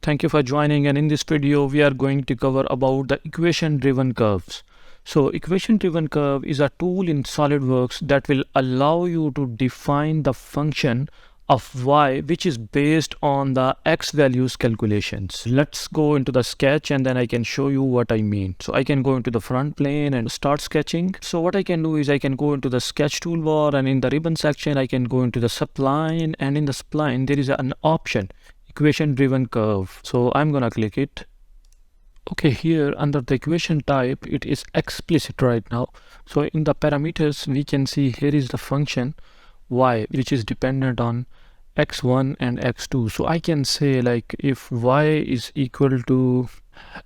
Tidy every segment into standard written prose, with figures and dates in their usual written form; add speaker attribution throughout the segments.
Speaker 1: Thank you for joining, and in this video we are going to cover about the equation driven curves. So equation driven curve is a tool in Solidworks that will allow you to define the function of y which is based on the x values calculations. Let's go into the sketch and then I can show you what I mean. So I can go into the front plane and start sketching. So what I can do is I can go into the sketch toolbar, and in the ribbon section I can go into the spline, and in the spline there is an option equation driven curve. So I'm gonna click it. Okay, here under the equation type it is explicit right now. So in the parameters we can see here is the function y which is dependent on x1 and x2. So I can say like if y is equal to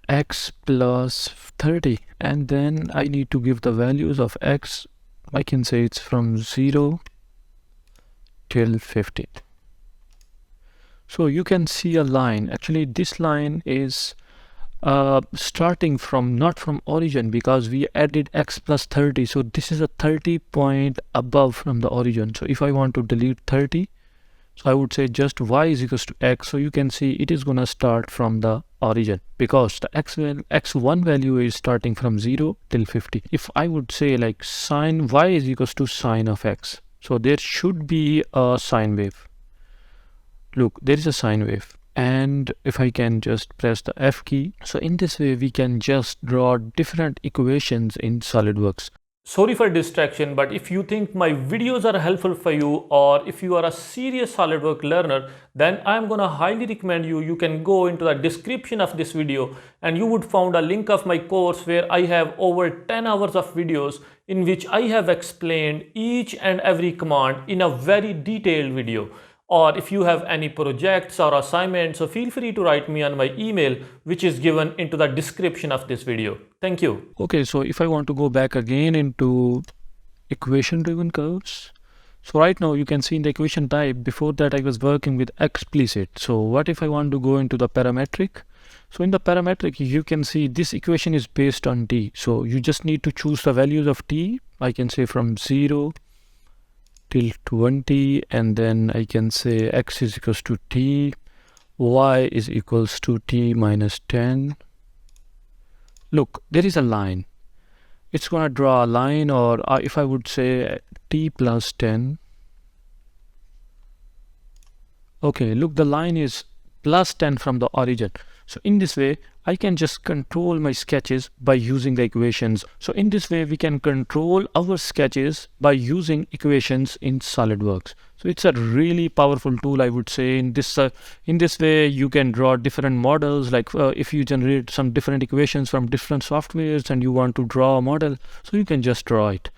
Speaker 1: x plus 30, and then I need to give the values of x. I can say it's from 0 till 50. So you can see a line. Actually this line is starting from not from origin, because we added x plus 30. So this is a 30 point above from the origin. So if I want to delete 30, so I would say just y is equals to x. So you can see it is gonna start from the origin because the x1 value is starting from 0 till 50. If I would say like sine y is equals to sine of x, so there should be a sine wave. Look, there is a sine wave. And if I can just press the F key, so in this way we can just draw different equations in Solidworks.
Speaker 2: Sorry for distraction, but if you think my videos are helpful for you, or if you are a serious SolidWorks learner, then I'm gonna highly recommend you can go into the description of this video and you would find a link of my course where I have over 10 hours of videos in which I have explained each and every command in a very detailed video. Or if you have any projects or assignments, so feel free to write me on my email, which is given into the description of this video. Thank you.
Speaker 1: Okay, so if I want to go back again into equation driven curves, so right now you can see in the equation type, before that I was working with explicit. So what if I want to go into the parametric? So in the parametric you can see this equation is based on t. So you just need to choose the values of t. I can say from 0 till 20, and then I can say x is equals to t, y is equals to t minus 10. Look, there is a line. It's gonna draw a line, or if I would say t plus 10. Okay, look, the line is plus 10 from the origin. So in this way I can just control my sketches by using the equations. So in this way we can control our sketches by using equations in Solidworks. So it's a really powerful tool, I would say. In this way you can draw different models, like if you generate some different equations from different softwares and you want to draw a model, so you can just draw it.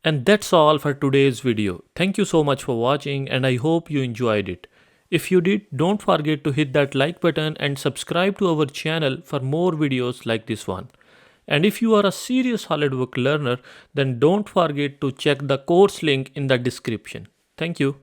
Speaker 2: And that's all for today's video. Thank you so much for watching, and I hope you enjoyed it. If you did, don't forget to hit that like button and subscribe to our channel for more videos like this one. And if you are a serious SolidWorks learner, then don't forget to check the course link in the description. Thank you.